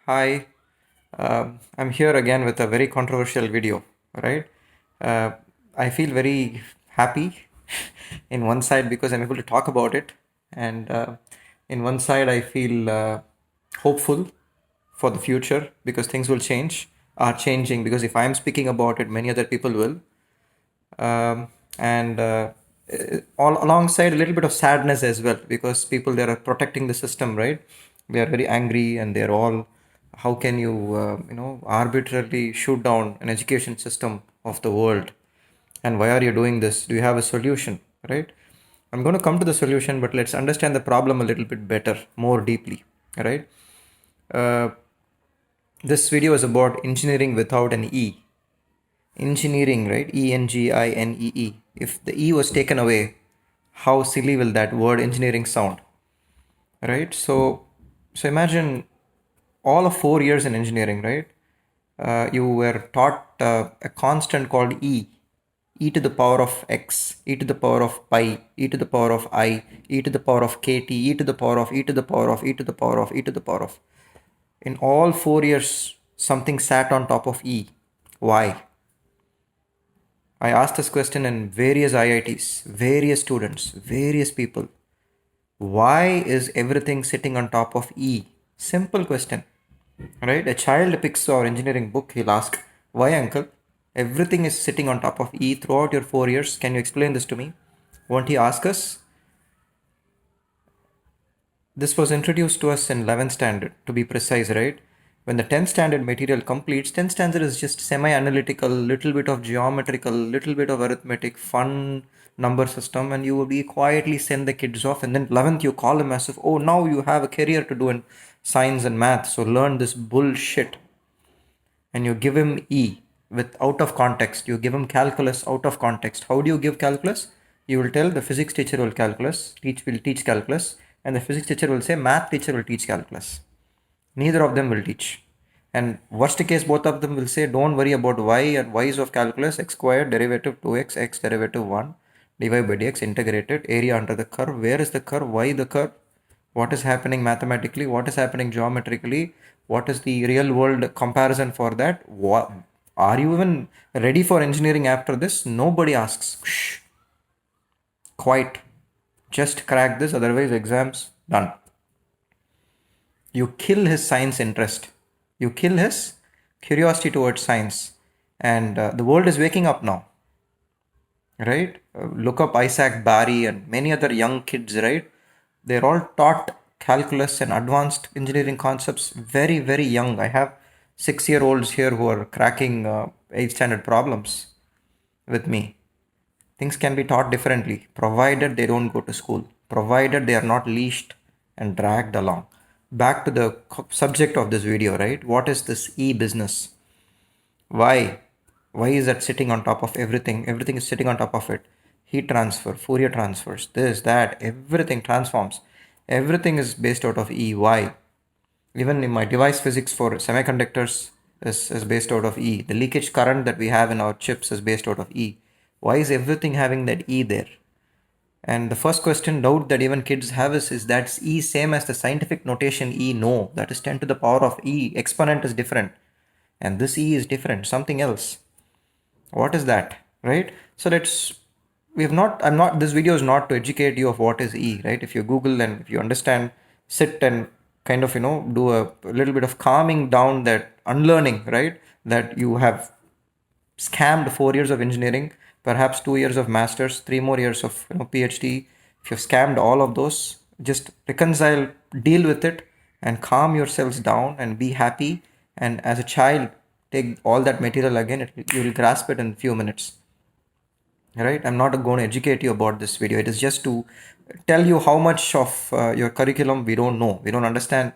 Hi, I'm here again with a very controversial video, right? Uh, I feel very happy in one side because I'm able to talk about it, and in one side, I feel hopeful for the future because things will change, are changing. Because if I'm speaking about it, many other people will. And all alongside a little bit of sadness as well because people they are protecting the system, right? They are very angry and they're all, how can you arbitrarily shoot down an education system of the world, and why are you doing this? Do you have a solution, right? I'm going to come to the solution, but let's understand the problem a little bit better, more deeply, right? uh, this video is about engineering without an e. Engineering, right? engineee. If the e was taken away, how silly will that word engineering sound, right? So imagine all of 4 years in engineering, right? You were taught a constant called e to the power of x, e to the power of pi, e to the power of I, e to the power of kt, e to the power of e to the power of e to the power of e to the power of. In all 4 years, something sat on top of e. Why? I asked this question in various IITs, various students, various people. Why is everything sitting on top of E? Simple question, right? A child picks our engineering book, he'll ask, why, uncle? Everything is sitting on top of E throughout your 4 years. Can you explain this to me? Won't he ask us? This was introduced to us in 11th standard, to be precise, right? When the 10th standard material completes, 10th standard is just semi-analytical, little bit of geometrical, little bit of arithmetic, fun number system, and you will be quietly send the kids off. And then 11th, you call them as if, oh, now you have a career to do in science and math, so learn this bullshit. And you give him E with out of context. You give him calculus out of context. How do you give calculus? You will tell the physics teacher will teach calculus, and the physics teacher will say math teacher will teach calculus. Neither of them will teach. And worst case, both of them will say, don't worry about y and y's of calculus, x squared, derivative 2x, x derivative 1, dy by dx, integrated, area under the curve. Where is the curve? Why the curve? What is happening mathematically? What is happening geometrically? What is the real world comparison for that? What, are you even ready for engineering after this? Nobody asks. Shh. Quiet. Just crack this, otherwise, exams done. You kill his science interest. You kill his curiosity towards science. And the world is waking up now, right? Look up Isaac Barry and many other young kids, right? They're all taught calculus and advanced engineering concepts very, very young. I have 6 year olds here who are cracking 8th standard problems with me. Things can be taught differently, provided they don't go to school, provided they are not leashed and dragged along. Back to the subject of this video, right? What is this e business? Why? Why is that sitting on top of everything? Everything is sitting on top of it. Heat transfer, Fourier transfers, this, that, everything transforms. Everything is based out of E. Why? Even in my device physics for semiconductors is based out of E. The leakage current that we have in our chips is based out of E. Why is everything having that E there? And the first question doubt that even kids have is that E same as the scientific notation E? No, that is 10 to the power of E. Exponent is different. And this E is different, something else. What is that? Right? So I'm not, this video is not to educate you of what is E, right? If you Google and if you understand, sit and kind of, do a little bit of calming down that unlearning, right? That you have scammed 4 years of engineering, perhaps 2 years of masters, 3 more years of PhD. If you've scammed all of those, just reconcile, deal with it, and calm yourselves down and be happy. And as a child, take all that material again. You will grasp it in a few minutes. Right? I'm not going to educate you about this video. It is just to tell you how much of your curriculum we don't know. We don't understand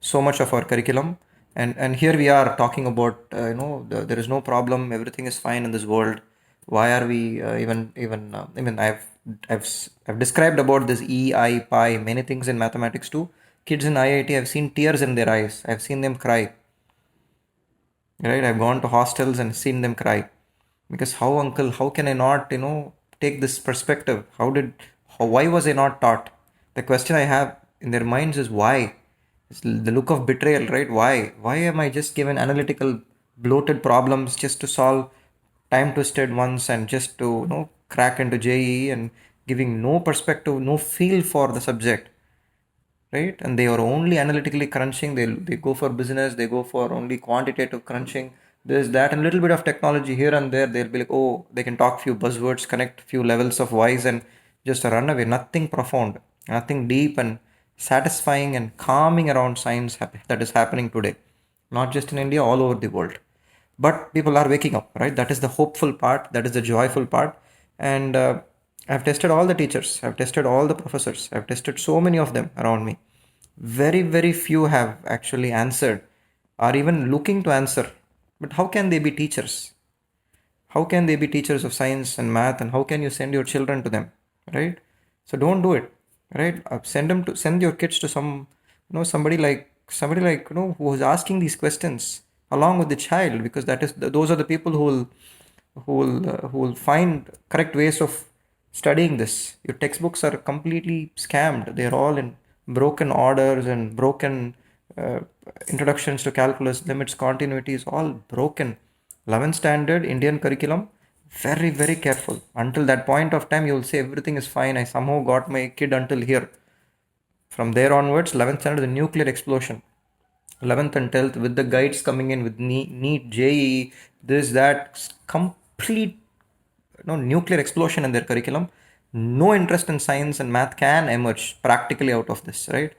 so much of our curriculum, and here we are talking about there is no problem, everything is fine in this world. Why are we even I mean, I've described about this e, I, pi, many things in mathematics too. Kids in IIT, I've seen tears in their eyes, I've seen them cry, right? I've gone to hostels and seen them cry because how, uncle, how can I not take this perspective? Why was I not taught? The question I have in their minds is why. The look of betrayal, right? Why am I just given analytical bloated problems just to solve time twisted ones and just to crack into JEE and giving no perspective, no feel for the subject, right? And they are only analytically crunching. They go for business, they go for only quantitative crunching, this that and a little bit of technology here and there. They'll be like, oh, they can talk few buzzwords, connect few levels of whys and just run away. Nothing profound, nothing deep and satisfying and calming around science that is happening today, not just in India, all over the world. But people are waking up, right? That is the hopeful part, that is the joyful part. And I've tested all the teachers, I've tested all the professors, I've tested so many of them around me. Very few have actually answered or even looking to answer. But how can they be teachers? How can they be teachers of science and math, and how can you send your children to them, right? So don't do it, right? Send your kids to somebody like who is asking these questions along with the child, because those are the people who will find correct ways of studying this. Your textbooks are completely scammed. They're all in broken orders and broken uh, introductions to calculus, limits, continuities, all broken. 11th standard Indian curriculum, very careful. Until that point of time, you will say everything is fine. I somehow got my kid until here. From there onwards, 11th standard, the nuclear explosion. 11th and 12th with the guides coming in with NEET, JEE, this, that, complete nuclear explosion in their curriculum. No interest in science and math can emerge practically out of this, right?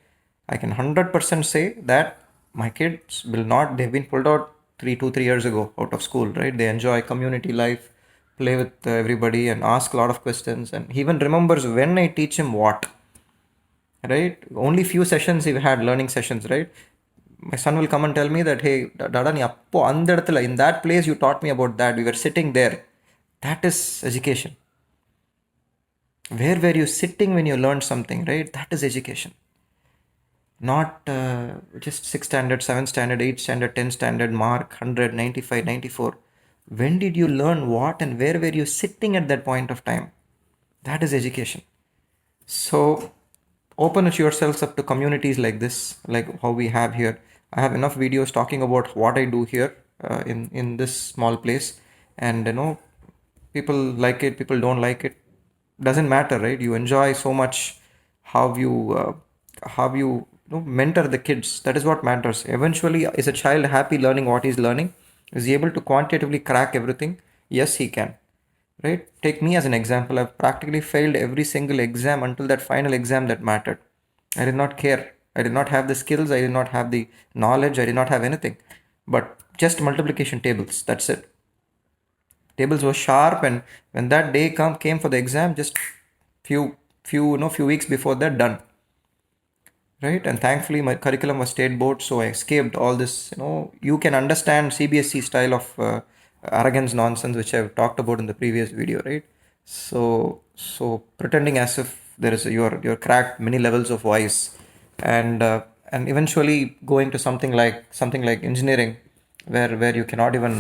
I can 100% say that my kids will not, they've been pulled out 3 years ago out of school, right? They enjoy community life, play with everybody and ask a lot of questions, and he even remembers when I teach him what, right? Only few sessions he had, learning sessions, right? My son will come and tell me that, hey, Dada, நீ அப்போ அந்த இடத்துல, in that place you taught me about that, we were sitting there. That is education. Where were you sitting when you learned something, right? That is education. Not just 6th standard, 7th standard, 8th standard, 10th standard, mark 100, 95, 94. When did you learn what and where were you sitting at that point of time? That is education. So open yourselves up to communities like this, like how we have here. I have enough videos talking about what I do here in this small place, and people like it, people don't like it, doesn't matter, right? You enjoy so much how you mentor the kids. That is what matters. Eventually, is a child happy learning what he's learning? Is he able to quantitatively crack everything? Yes, he can, right? Take me as an example. I've practically failed every single exam until that final exam that mattered. I did not care. I did not have the skills, I did not have the knowledge, I did not have anything but just multiplication tables. That's it. Tables were sharp, and when that day came for the exam, just few weeks before that, done, right? And thankfully my curriculum was state board, so I escaped all this. You can understand CBSE style of arrogance nonsense, which I've talked about in the previous video, right? So pretending as if there is you're cracked many levels of wise, and eventually going to something like engineering, where you cannot even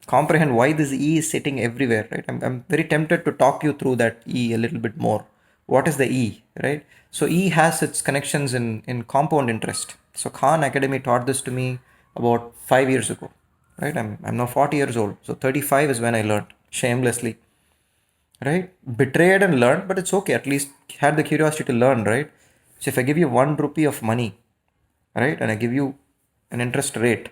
comprehend why this E is sitting everywhere, right? I'm very tempted to talk you through that E a little bit more. What is the E, right? So E has its connections in compound interest. So Khan Academy taught this to me about 5 years ago, right? I'm now 40 years old, so 35 is when I learned shamelessly, right? Betrayed and learned, but it's okay. At least had the curiosity to learn, right? So if I give you 1 rupee of money, right, and I give you an interest rate,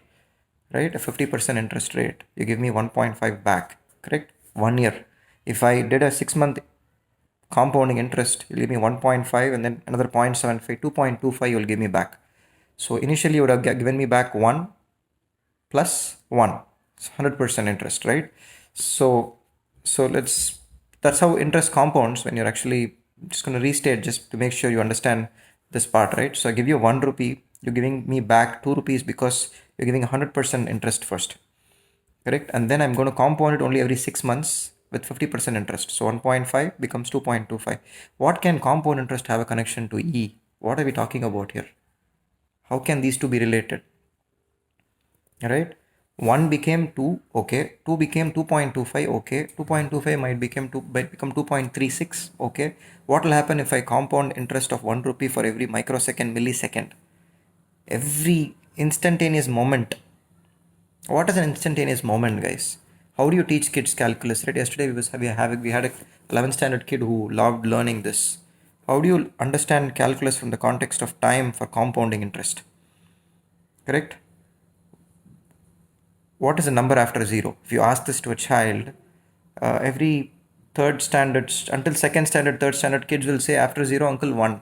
right, a 50% interest rate, you give me 1.5 back, correct? 1 year. If I did a 6 month compounding interest, you'll give me 1.5 and then another 0.75, 2.25 you'll give me back. So initially you would have given me back 1 plus 1. It's 100% interest, right? So that's how interest compounds when you're actually just going to restate just to make sure you understand this part, right? So I give you 1 rupee, you're giving me back 2 rupees because you're giving 100% interest first, correct? And then I'm going to compound it only every 6 months with 50% interest. So 1.5 becomes 2.25. What can compound interest have a connection to E? What are we talking about here? How can these two be related? Right? 1 became 2, okay. 2 became 2.25, okay. 2.25 might become 2.36, okay. What will happen if I compound interest of 1 rupee for every microsecond, millisecond? Every instantaneous moment. What is an instantaneous moment, guys? How do you teach kids calculus? Right? Yesterday we had a 11th standard kid who loved learning this. How do you understand calculus from the context of time for compounding interest? Correct? What is a number after zero? If you ask this to a child, every third standard until second standard, third standard kids will say after zero, uncle, 1.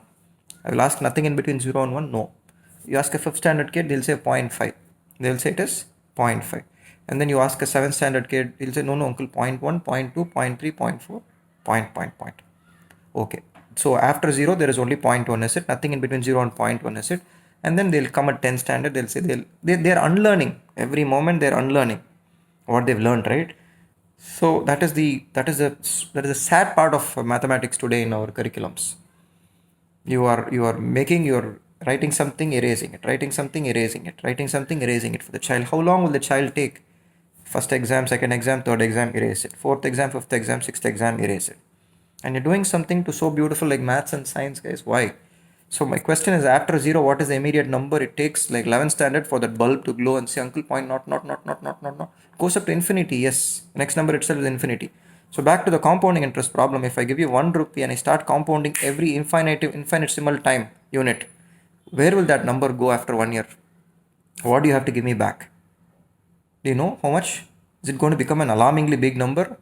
I will ask nothing in between 0 and 1. No. You ask a fifth standard kid, they'll say 0.5. They'll say it is 0.5. And then you ask a seventh standard kid, he'll say no, uncle, 0.1, 0.2, 0.3, 0.4, point. Okay. So after 0, there is only 0.1, is it? Nothing in between 0 and 0.1, is it? And then they'll come at 10 standard, they'll say they're unlearning. Every moment they're unlearning what they've learned, right? So that is the sad part of mathematics today in our curriculums. You are writing something, erasing it, writing something, erasing it, writing something, erasing it for the child. How long will the child take? First exam, second exam, third exam, erase it. Fourth exam, fifth exam, sixth exam, erase it. And you're doing something to so beautiful like maths and science, guys. Why? So my question is, after 0, what is the immediate number? It takes like 11th standard for that bulb to glow and say, uncle, point, not. Goes up to infinity, yes. Next number itself is infinity. So back to the compounding interest problem. If I give you 1 rupee and I start compounding every infinitesimal time unit, where will that number go after 1 year? What do you have to give me back? Do you know how much? Is it going to become an alarmingly big number?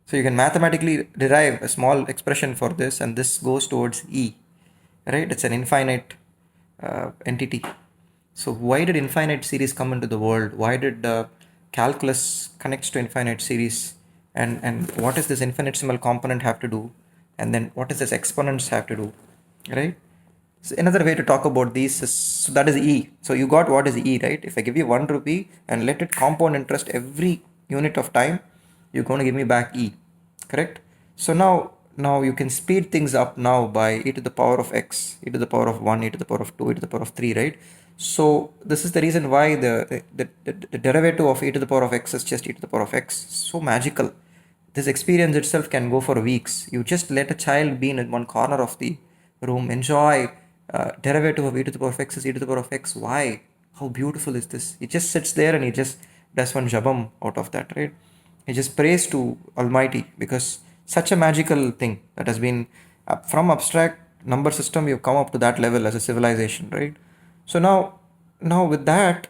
So you can mathematically derive a small expression for this, and this goes towards E, right? It's an infinite entity. So why did infinite series come into the world? Why did calculus connects to infinite series? And what does this infinitesimal component have to do? And then what does this exponents have to do, right? So another way to talk about these is, so that is E. So you got what is E, right? If I give you 1 rupee and let it compound interest every unit of time, you're going to give me back E, correct? So now you can speed things up now by e to the power of x, e to the power of 1, e to the power of 2, e to the power of 3, right? So this is the reason why the derivative of e to the power of x is just e to the power of x. So magical. This experience itself can go for weeks. You just let a child be in one corner of the room, enjoy derivative of e to the power of x is e to the power of x. Why? How beautiful is this? He just sits there and he just does one jabam out of that, right? He just prays to Almighty, because such a magical thing that has been from abstract number system, you've come up to that level as a civilization, right? So now with that,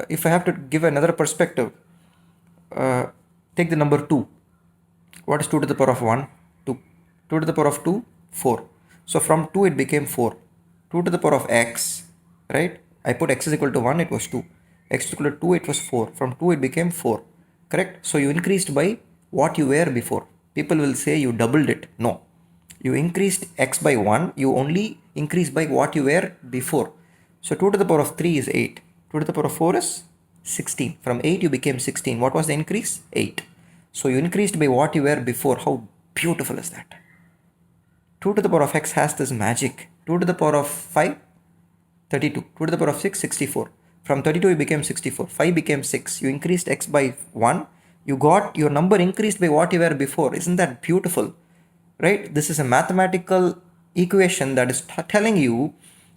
if I have to give another perspective, take the number 2. What is 2 to the power of 1? 2. 2 to the power of 2? 4. So from 2 it became 4. 2 to the power of x, right? I put x is equal to 1, it was 2. X is equal to 2, it was 4. From 2 it became 4. Correct? So you increased by what you were before. People will say you doubled it. No. You increased x by 1, you only increased by what you were before. So 2 to the power of 3 is 8. 2 to the power of 4 is 16. From 8 you became 16. What was the increase? 8. So you increased by what you were before. How beautiful is that? 2 to the power of x has this magic. 2 to the power of 5, 32. 2 to the power of 6, 64. From 32 you became 64. 5 became 6. You increased x by 1. You got your number increased by what you were before. Isn't that beautiful? Right? This is a mathematical equation that is telling you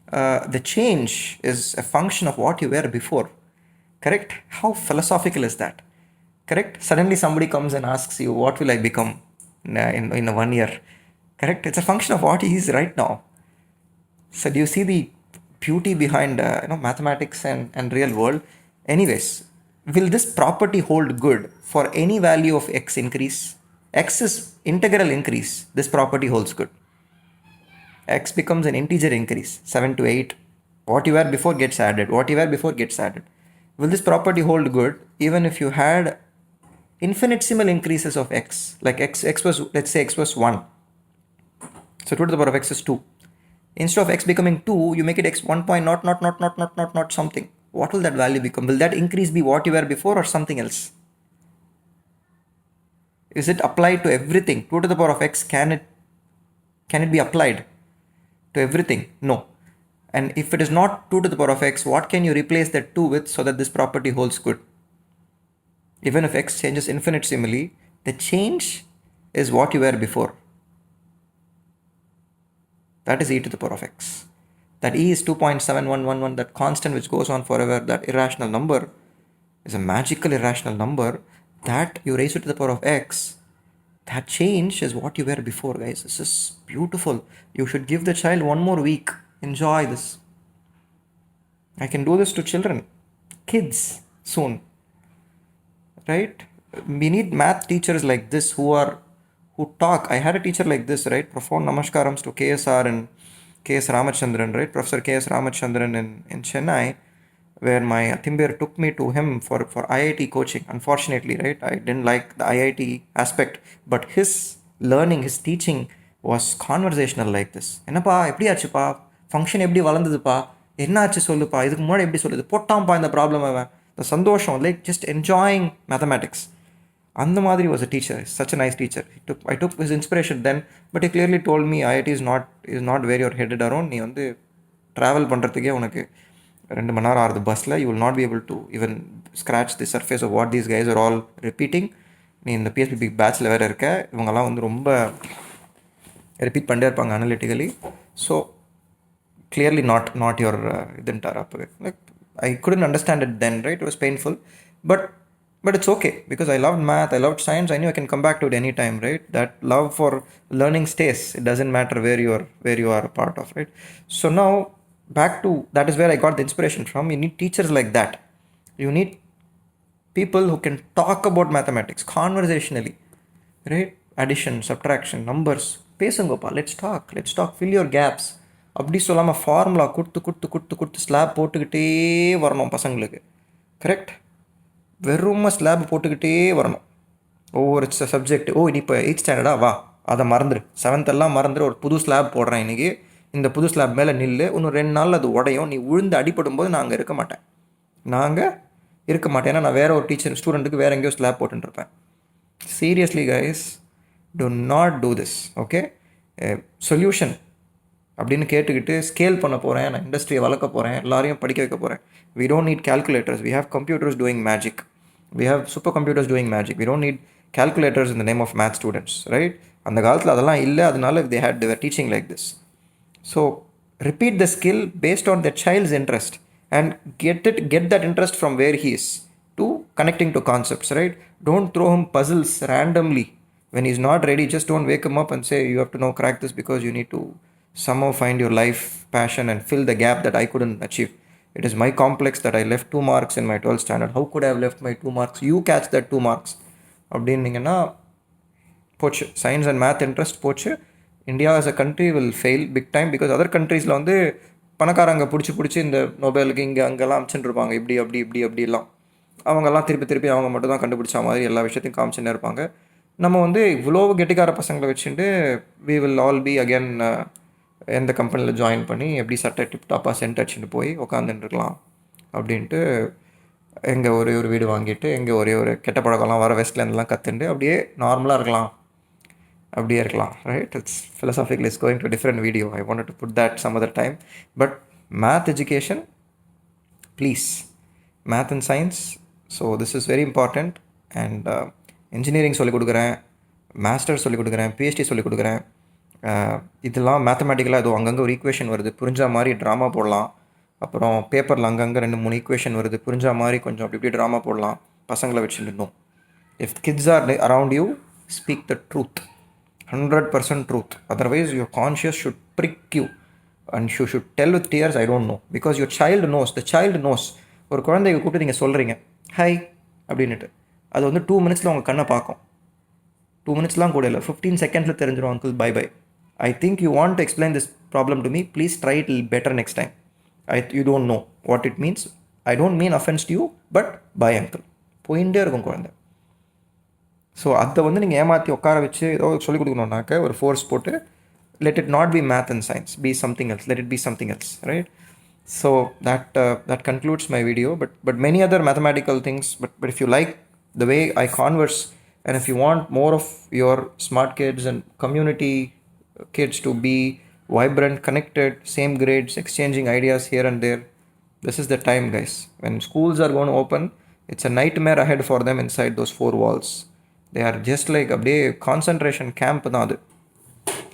the change is a function of what you were before. Correct? How philosophical is that? Correct? Suddenly somebody comes and asks you, what will I become in 1 year? Correct? It's a function of what he is right now. So do you see the beauty behind mathematics and real world? Anyways, will this property hold good for any value of x increase? X is integral increase. This property holds good. X becomes an integer increase, 7 to 8. What you were before gets added. What you were before gets added. Will this property hold good even if you had infinitesimal increases of x? Like x was, let's say x was 1. So 2 to the power of x is 2. Instead of x becoming 2, you make it x 1 point not something. What will that value become? Will that increase be what you were before or something else? Is it applied to everything? 2 to the power of x, can it be applied to everything? No. And if it is not 2 to the power of x, what can you replace that 2 with so that this property holds good? Even if x changes infinitesimally, the change is what you were before. That is e to the power of x. that E is 2.7111, that constant which goes on forever, that irrational number is a magical irrational number that you raise it to the power of x. That change is what you were before, guys. This is beautiful. You should give the child one more week. Enjoy this. I can do this to children, kids soon, right? We need math teachers like this who talk. I had a teacher like this, right? Profound namaskarams to KSR and KS Ramachandran, right? Professor KS Ramachandran in Chennai, where my Atimbir took me to him for IIT coaching. Unfortunately, right? I didn't like the IIT aspect, but his learning, his teaching was conversational like this. என்னப்பா எப்படி ஆச்சுப்பா, function எப்படி வளர்ந்ததுப்பா, என்ன ஆச்சு சொல்லுப்பா, இதுக்கு முன்னாடி எப்படி சொல்லுது, போட்டான்ப்பா இந்த ப்ராப்ளம் அவன், இந்த சந்தோஷம், லைக் ஜஸ்ட் என்ஜாயிங் மேத்தமேட்டிக்ஸ். அந்த மாதிரி was a teacher, such a nice teacher. I took his inspiration then, but he clearly told me IIT is not where you're headed around. நீ வந்து ட்ராவல் பண்ணுறதுக்கே உனக்கு 2 மணி நேரம் ஆகுது பஸ்ஸில். You will not be able to even scratch the surface of what these guys are all repeating. நீ இந்த BSP பேட்சில் வேறு இருக்க, இவங்கெல்லாம் வந்து ரொம்ப ரிப்பீட் பண்ணிட்டே இருப்பாங்க அனலிட்டிக்கலி. ஸோ clearly not your இதுன்ட்டார் அப்போவே. Like I couldn't understand it then, right? It was painful, but it's okay because I loved math, I loved science. I knew I can come back to it anytime, right? That love for learning stays. It doesn't matter where you are a part of, right? So now back to that is where I got the inspiration from. You need teachers like that. You need people who can talk about mathematics conversationally, right? Addition, subtraction, numbers. பேசுங்கப்பா, let's talk, fill your gaps. அப்படி சொல்லாமல் formula கொடுத்து slab போட்டுக்கிட்டே வரணும் பசங்களுக்கு. Correct? வெறும் slab போட்டுக்கிட்டே வரணும் ஒவ்வொரு சப்ஜெக்ட். நீ இப்போ 8th ஸ்டாண்டர்டா, வா அதை மறந்துடு, 7th எல்லாம் மறந்துடு, ஒரு புது ஸ்லாப் போடுறேன் இன்றைக்கி, இந்த புது ஸ்லாப் மேலே நில்லு, இன்னும் 2 நாள் அது உடையும், நீ விழுந்து அடிப்படும் போது நாங்கள் இருக்க மாட்டேன். ஏன்னா நான் வேறு ஒரு டீச்சர் ஸ்டூடெண்ட்டுக்கு வேறு எங்கேயோ ஸ்லாப் போட்டுருப்பேன். Seriously guys, do not do this, okay? Solution அப்படின்னு கேட்டுக்கிட்டு ஸ்கேல் பண்ண போகிறேன், நான் இண்டஸ்ட்ரியை வளர்க்க போகிறேன், எல்லாரையும் படிக்க வைக்க போகிறேன். We don't need calculators. We have computers doing magic. We have supercomputers doing magic. We don't need calculators in the name of math students, right? அந்த காலத்தில் அதெல்லாம் இல்லை. அதனால they were teaching like this. So repeat the skill based on the child's interest and get that interest from where he is to connecting to concepts, right? Don't throw him puzzles randomly when he's not ready. Just don't wake him up and say you have to now crack this because you need to somehow find your life passion and fill the gap that I couldn't achieve. It is my complex that I left 2 marks in my 12th standard. How could I have left my 2 marks? You catch that 2 marks. அப்படின்னீங்கன்னா போச்சு, science and math interest போச்சு. India as a country will fail big time because other countriesல வந்து பணக்காரங்க பிடிச்சி இந்த நோபலுக்கு இங்கே அங்கெல்லாம் அமிச்சுட்டு இருப்பாங்க. இப்படிலாம் அவங்கெல்லாம் திருப்பி அவங்க மட்டும் தான் கண்டுபிடிச்ச மாதிரி எல்லா விஷயத்தையும் காமிச்சுன்னே இருப்பாங்க. நம்ம வந்து இவ்வளோ கெட்டிக்கார பசங்களை வச்சுட்டு we will all be again எந்த கம்பெனியில் ஜாயின் பண்ணி எப்படி சட்டை டிப்டாப்பாக சென்ட் அடிச்சுட்டு போய் உட்காந்துட்டுருக்கலாம் அப்படின்ட்டு, எங்கே ஒரே ஒரு வீடு வாங்கிட்டு, எங்கே ஒரே ஒரு கெட்ட பழக்கம்லாம் வர வெஸ்ட்லேருந்துலாம் கற்றுண்டு அப்படியே நார்மலாக இருக்கலாம், right? It's philosophical is going to a different video. I wanted to put that some other time. But math education, please, math and science, so this is very important. And engineering சொல்லிக் கொடுக்குறேன், masters சொல்லிக் கொடுக்குறேன், PhD சொல்லிக் கொடுக்குறேன். இதெல்லாம் மேத்தமேட்டிக்கலாக ஏதோ அங்கங்கே ஒரு ஈக்குவேஷன் வருது, புரிஞ்ச மாதிரி ட்ராமா போடலாம். அப்புறம் பேப்பரில் அங்கங்கே 2-3 ஈக்குவேஷன் வருது, புரிஞ்ச மாதிரி கொஞ்சம் அப்படி ட்ராமா போடலாம் பசங்களை வச்சுருந்தோம். If kids are around you, speak the truth, 100% truth. Otherwise your conscious should prick you and you should tell with tears I don't know, because your child knows. The child knows. ஒரு குழந்தைய கூப்பிட்டு நீங்கள் சொல்கிறீங்க hi அப்படின்ட்டு, அது வந்து 2 minutesல உங்கள் கண்ணை பார்க்கும். 2 minutesலாம் கூட இல்லை, 15 secondsல தெரிஞ்சிடும் uncle bye bye. I think you want to explain this problem to me. Please try it better next time. You don't know what it means. I don't mean offense to you, but bye uncle. போயிட்டே இருக்கும் குழந்தை. So அதை வந்து நீங்கள் ஏமாற்றி உட்கார வச்சு ஏதோ சொல்லிக் கொடுக்கணுன்னாக்க ஒரு ஃபோர்ஸ் போட்டு, let it not be math and science, be something else, let it be something else, right? So that concludes my video, but many other mathematical things, but if you like the way I converse, and if you want more of your smart kids and community kids to be vibrant, connected, same grades, exchanging ideas here and there, this is the time, guys. When schools are going to open, it's a nightmare ahead for them inside those 4 walls. They are just like அப்படியே concentration camp தான் அது.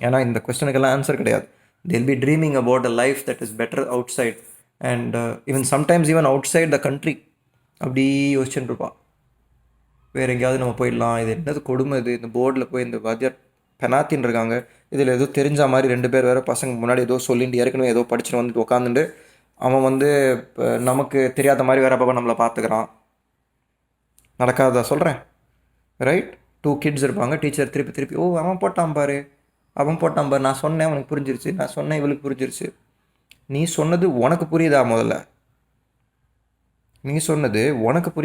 ஏன்னா இந்த கொஸ்டனுக்கெல்லாம் answer கிடையாது. They'll be dreaming about a life that is better outside, and even sometimes even outside the country. அப்படி யோசிச்சுட்டு இருப்பான், வேறு எங்கேயாவது நம்ம போயிடலாம், இது என்னது கொடுமை, இது இந்த போர்டில் போய் இந்த வாத்தியார் பெனாத்தின்னு இருக்காங்க, இதில் ஏதோ தெரிஞ்ச மாதிரி 2 பேர் வேறு பசங்க முன்னாடி ஏதோ சொல்லிட்டு ஏற்கனவே ஏதோ படிச்சுட்டு வந்துட்டு உட்காந்துட்டு அவன் வந்து இப்போ நமக்கு தெரியாத மாதிரி வேறு அப்போ நம்மளை பார்த்துக்கிறான். நடக்காதா சொல்கிறேன், ரைட்? 2 கிட்ஸ் இருப்பாங்க, டீச்சர் திருப்பி திருப்பி ஓ அவன் போட்டான் பாரு, அவன் போட்டான் பாரு, நான் சொன்னேன் உனக்கு புரிஞ்சிருச்சு, நான் சொன்னேன் இவளுக்கு புரிஞ்சிருச்சு. நீ சொன்னது உனக்கு புரியுதா? முதல்ல நீ சொன்னது உனக்கு புரியுது.